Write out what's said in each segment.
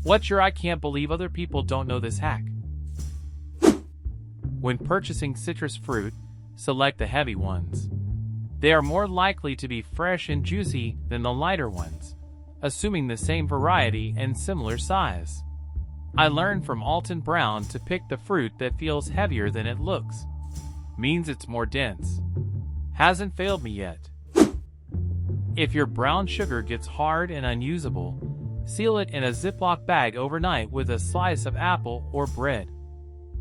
What's your I can't believe other people don't know this hack? When purchasing citrus fruit, select the heavy ones. They are more likely to be fresh and juicy than the lighter ones, assuming the same variety and similar size. I learned from Alton Brown to pick the fruit that feels heavier than it looks. Means it's more dense. Hasn't failed me yet. If your brown sugar gets hard and unusable, seal it in a Ziploc bag overnight with a slice of apple or bread.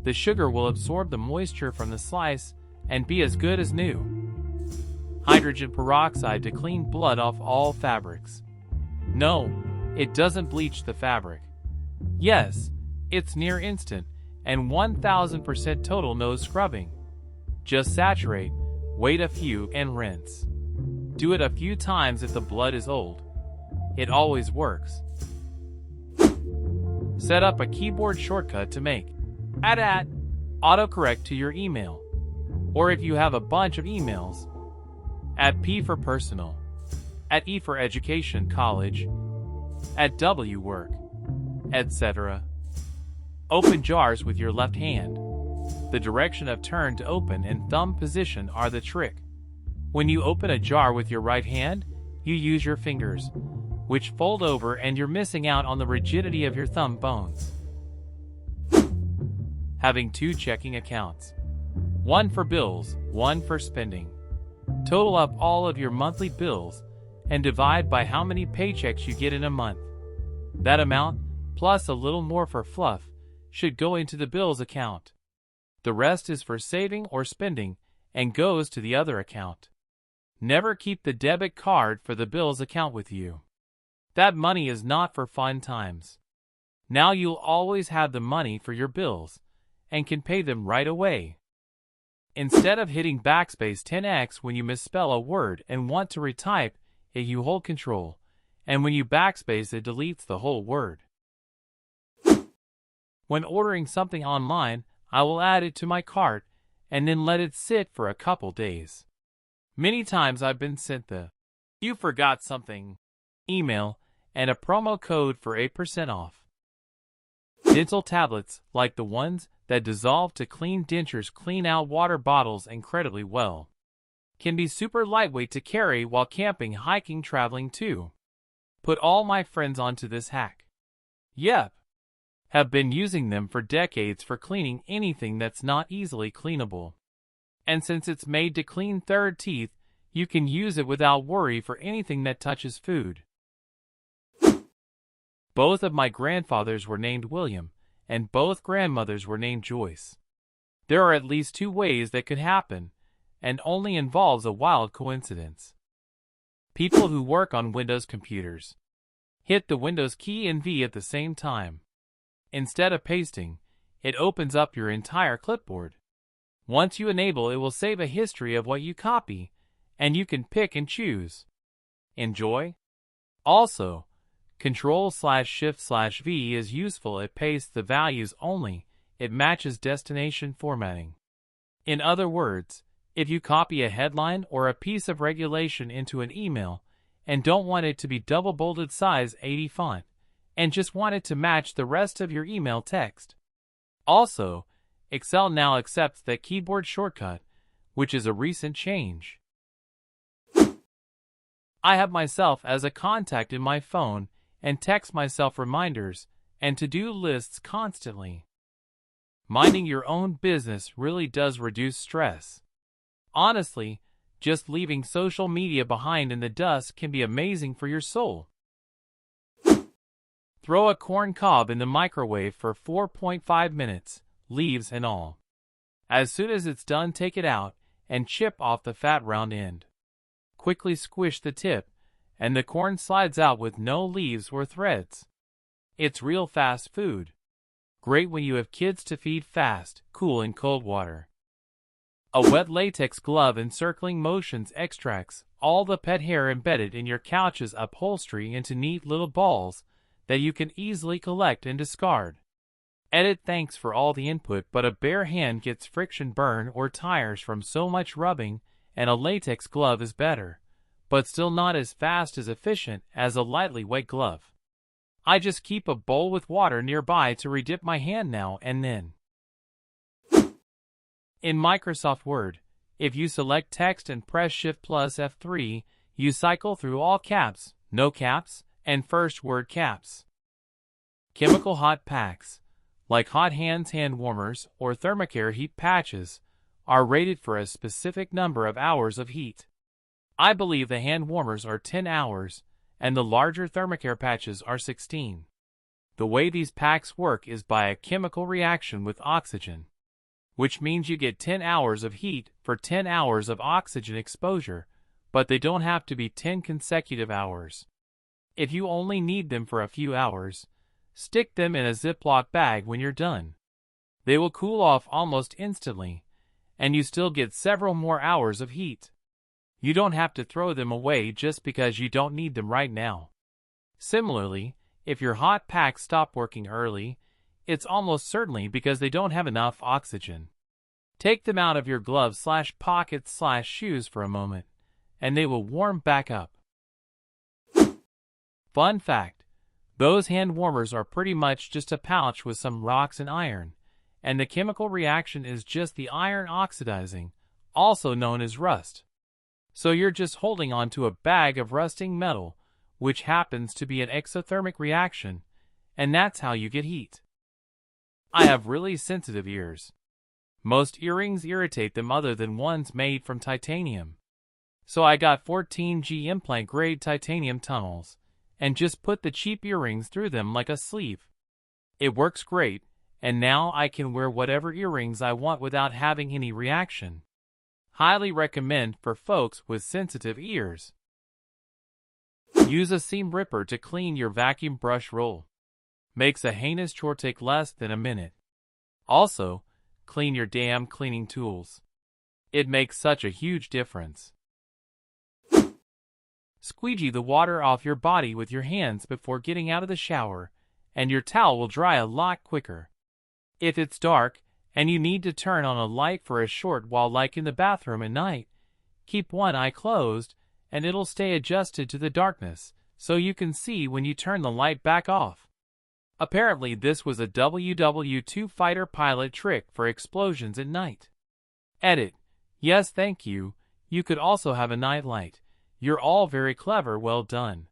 The sugar will absorb the moisture from the slice and be as good as new. Hydrogen peroxide to clean blood off all fabrics. No, it doesn't bleach the fabric. Yes, it's near instant and 1000% total no scrubbing. Just saturate, wait a few and rinse. Do it a few times if the blood is old. It always works. Set up a keyboard shortcut to make @ autocorrect to your email. Or if you have a bunch of emails, @P for personal, @E for education college, @W work, etc. Open jars with your left hand. The direction of turn to open and thumb position are the trick. When you open a jar with your right hand, you use your fingers, which fold over and you're missing out on the rigidity of your thumb bones. Having two checking accounts. One for bills, one for spending. Total up all of your monthly bills and divide by how many paychecks you get in a month. That amount, plus a little more for fluff, should go into the bills account. The rest is for saving or spending and goes to the other account. Never keep the debit card for the bills account with you. That money is not for fun times. Now you'll always have the money for your bills and can pay them right away. Instead of hitting backspace 10x when you misspell a word and want to retype it, you hold Control, and when you backspace it deletes the whole word. When ordering something online, I will add it to my cart and then let it sit for a couple days. Many times I've been sent the "You forgot something" email and a promo code for 8% off. Dental tablets, like the ones that dissolve to clean dentures, clean out water bottles incredibly well. Can be super lightweight to carry while camping, hiking, traveling too. Put all my friends onto this hack. Yep. Have been using them for decades for cleaning anything that's not easily cleanable. And since it's made to clean third teeth, you can use it without worry for anything that touches food. Both of my grandfathers were named William, and both grandmothers were named Joyce. There are at least two ways that could happen, and only involves a wild coincidence. People who work on Windows computers. Hit the Windows key and V at the same time. Instead of pasting, it opens up your entire clipboard. Once you enable, it will save a history of what you copy, and you can pick and choose. Enjoy? Also, Control/Shift/V is useful. It pastes the values only. It matches destination formatting. In other words, if you copy a headline or a piece of regulation into an email and don't want it to be double bolded size 80 font, and just want it to match the rest of your email text. Also, Excel now accepts that keyboard shortcut, which is a recent change. I have myself as a contact in my phone and text myself reminders and to-do lists constantly. Minding your own business really does reduce stress. Honestly, just leaving social media behind in the dust can be amazing for your soul. Throw a corn cob in the microwave for 4.5 minutes, leaves and all. As soon as it's done, take it out and chip off the fat round end. Quickly squish the tip, and the corn slides out with no leaves or threads. It's real fast food. Great when you have kids to feed fast, cool in cold water. A wet latex glove encircling motions extracts all the pet hair embedded in your couch's upholstery into neat little balls that you can easily collect and discard. Edit. Thanks for all the input, but a bare hand gets friction burn or tires from so much rubbing, and a latex glove is better, but still not as fast as efficient as a lightly wet glove. I just keep a bowl with water nearby to redip my hand now and then. In Microsoft Word, if you select text and press Shift plus F3, you cycle through all caps, no caps, and first word caps. Chemical hot packs, like hot hands hand warmers or thermocare heat patches, are rated for a specific number of hours of heat. I believe the hand warmers are 10 hours, and the larger thermocare patches are 16. The way these packs work is by a chemical reaction with oxygen, which means you get 10 hours of heat for 10 hours of oxygen exposure, but they don't have to be 10 consecutive hours. If you only need them for a few hours, stick them in a Ziploc bag when you're done. They will cool off almost instantly, and you still get several more hours of heat. You don't have to throw them away just because you don't need them right now. Similarly, if your hot packs stop working early, it's almost certainly because they don't have enough oxygen. Take them out of your gloves/pockets/shoes for a moment, and they will warm back up. Fun fact: those hand warmers are pretty much just a pouch with some rocks and iron, and the chemical reaction is just the iron oxidizing, also known as rust. So you're just holding onto a bag of rusting metal, which happens to be an exothermic reaction, and that's how you get heat. I have really sensitive ears. Most earrings irritate them other than ones made from titanium. So I got 14G implant grade titanium tunnels, and just put the cheap earrings through them like a sleeve. It works great, and now I can wear whatever earrings I want without having any reaction. Highly recommend for folks with sensitive ears. Use a seam ripper to clean your vacuum brush roll. Makes a heinous chore take less than a minute. Also, clean your damn cleaning tools. It makes such a huge difference. Squeegee the water off your body with your hands before getting out of the shower, and your towel will dry a lot quicker. If it's dark, and you need to turn on a light for a short while like in the bathroom at night, keep one eye closed, and it'll stay adjusted to the darkness, so you can see when you turn the light back off. Apparently this was a WW2 fighter pilot trick for explosions at night. Edit. Yes, thank you. You could also have a night light. You're all very clever, well done.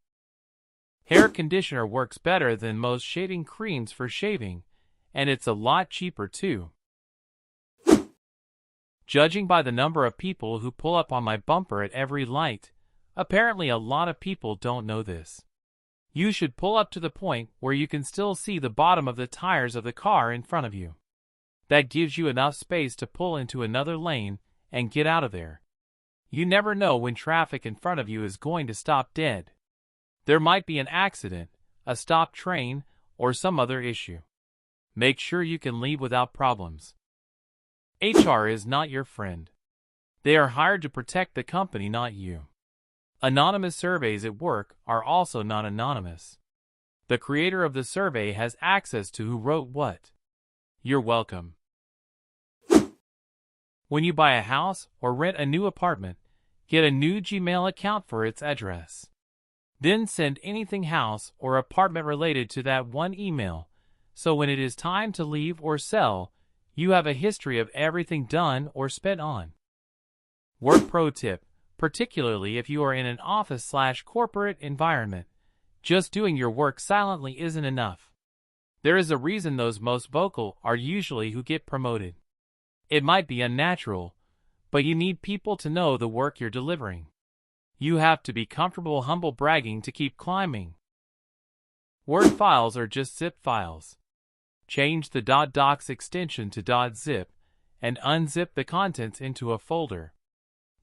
Hair conditioner works better than most shaving creams for shaving, and it's a lot cheaper too. Judging by the number of people who pull up on my bumper at every light, apparently a lot of people don't know this. You should pull up to the point where you can still see the bottom of the tires of the car in front of you. That gives you enough space to pull into another lane and get out of there. You never know when traffic in front of you is going to stop dead. There might be an accident, a stopped train, or some other issue. Make sure you can leave without problems. HR is not your friend. They are hired to protect the company, not you. Anonymous surveys at work are also not anonymous. The creator of the survey has access to who wrote what. You're welcome. When you buy a house or rent a new apartment, get a new Gmail account for its address. Then send anything house or apartment related to that one email, so when it is time to leave or sell, you have a history of everything done or spent on. Work pro tip. Particularly if you are in an office/corporate environment, just doing your work silently isn't enough. There is a reason those most vocal are usually who get promoted. It might be unnatural, but you need people to know the work you're delivering. You have to be comfortable humble bragging to keep climbing. Word files are just zip files. Change the .docs extension to .zip and unzip the contents into a folder.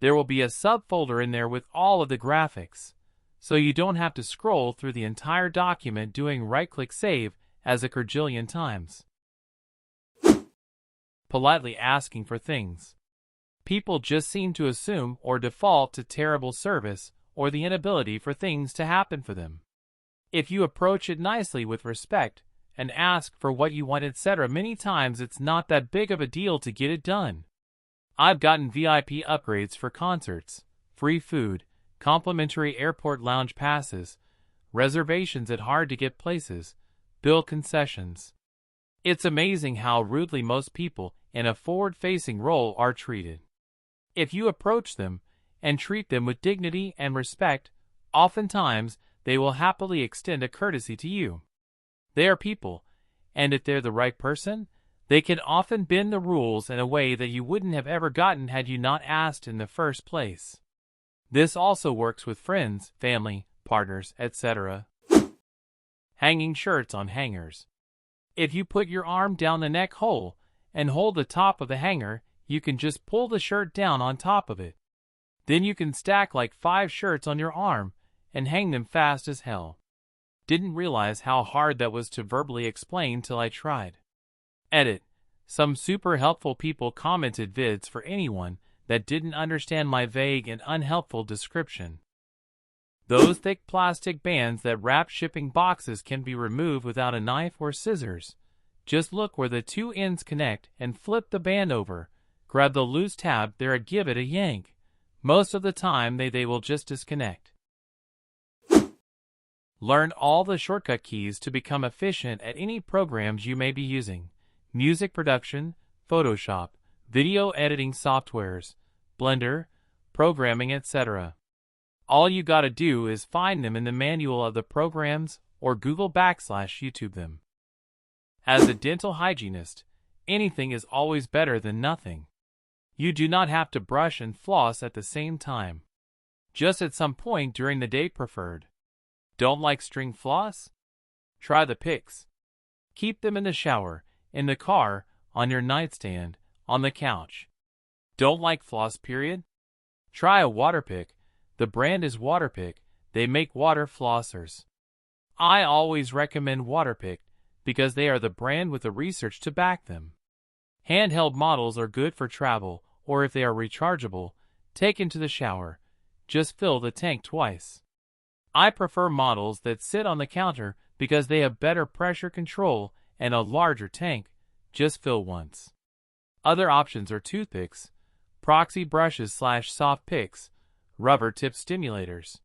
There will be a subfolder in there with all of the graphics, so you don't have to scroll through the entire document doing right-click save as a quadrillion times. Politely asking for things. People just seem to assume or default to terrible service or the inability for things to happen for them. If you approach it nicely with respect and ask for what you want, etc. many times, it's not that big of a deal to get it done. I've gotten VIP upgrades for concerts, free food, complimentary airport lounge passes, reservations at hard-to-get places, bill concessions. It's amazing how rudely most people in a forward-facing role are treated. If you approach them and treat them with dignity and respect, oftentimes they will happily extend a courtesy to you. They are people, and if they're the right person, they can often bend the rules in a way that you wouldn't have ever gotten had you not asked in the first place. This also works with friends, family, partners, etc. Hanging shirts on hangers. If you put your arm down the neck hole and hold the top of the hanger, you can just pull the shirt down on top of it. Then you can stack like 5 shirts on your arm and hang them fast as hell. Didn't realize how hard that was to verbally explain till I tried. Edit. Some super helpful people commented vids for anyone that didn't understand my vague and unhelpful description. Those thick plastic bands that wrap shipping boxes can be removed without a knife or scissors. Just look where the 2 ends connect and flip the band over. Grab the loose tab there and give it a yank. Most of the time they will just disconnect. Learn all the shortcut keys to become efficient at any programs you may be using. Music production, Photoshop, video editing softwares, Blender, programming, etc. All you gotta do is find them in the manual of the programs or Google/YouTube them. As a dental hygienist, anything is always better than nothing. You do not have to brush and floss at the same time. Just at some point during the day preferred. Don't like string floss? Try the picks. Keep them in the shower, in the car, on your nightstand, on the couch. Don't like floss period? Try a water pick. The brand is Waterpik. They make water flossers. I always recommend Waterpik because they are the brand with the research to back them. Handheld models are good for travel, or if they are rechargeable, take into the shower. Just fill the tank twice. I prefer models that sit on the counter because they have better pressure control and a larger tank. Just fill once. Other options are toothpicks, proxy brushes/soft picks, rubber tip stimulators.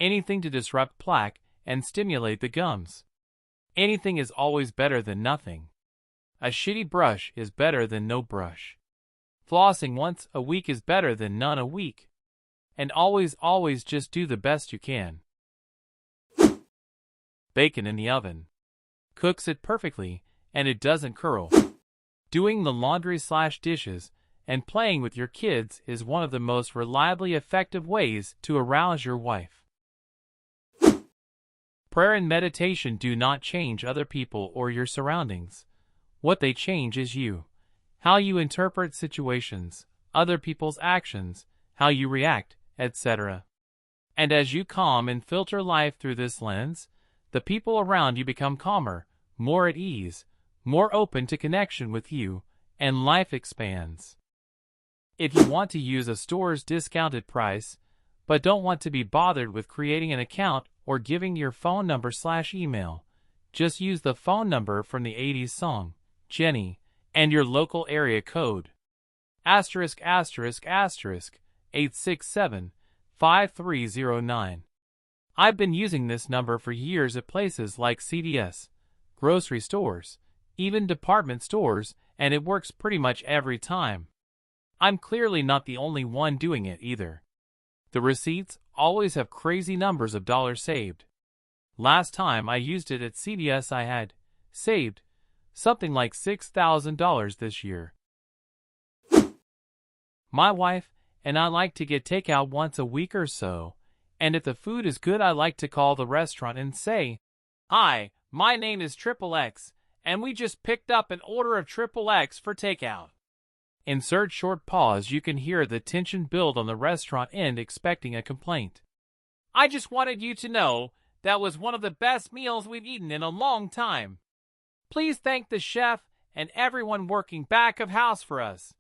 Anything to disrupt plaque and stimulate the gums. Anything is always better than nothing. A shitty brush is better than no brush. Flossing once a week is better than none a week. And always just do the best you can. Bacon in the oven. Cooks it perfectly, and it doesn't curl. Doing the laundry/dishes and playing with your kids is one of the most reliably effective ways to arouse your wife. Prayer and meditation do not change other people or your surroundings. What they change is you. How you interpret situations, other people's actions, how you react, etc. And as you calm and filter life through this lens, the people around you become calmer, more at ease, more open to connection with you, and life expands. If you want to use a store's discounted price, but don't want to be bothered with creating an account or giving your phone number/email, just use the phone number from the 80s song, Jenny, and your local area code. **867-5309. I've been using this number for years at places like CVS, grocery stores, even department stores, and it works pretty much every time. I'm clearly not the only one doing it either. The receipts always have crazy numbers of dollars saved. Last time I used it at CVS I had saved something like $6,000 this year. My wife and I like to get takeout once a week or so, and if the food is good I like to call the restaurant and say, "Hi, my name is XXX, and we just picked up an order of XXX for takeout." Insert short pause. You can hear the tension build on the restaurant end expecting a complaint. "I just wanted you to know that was one of the best meals we've eaten in a long time. Please thank the chef and everyone working back of house for us."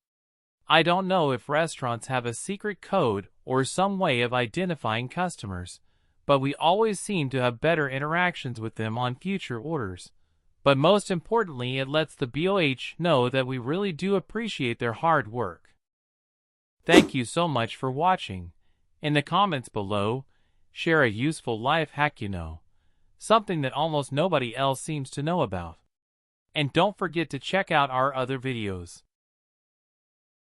I don't know if restaurants have a secret code or some way of identifying customers, but we always seem to have better interactions with them on future orders. But most importantly, it lets the BOH know that we really do appreciate their hard work. Thank you so much for watching. In the comments below, share a useful life hack you know. something that almost nobody else seems to know about. And don't forget to check out our other videos.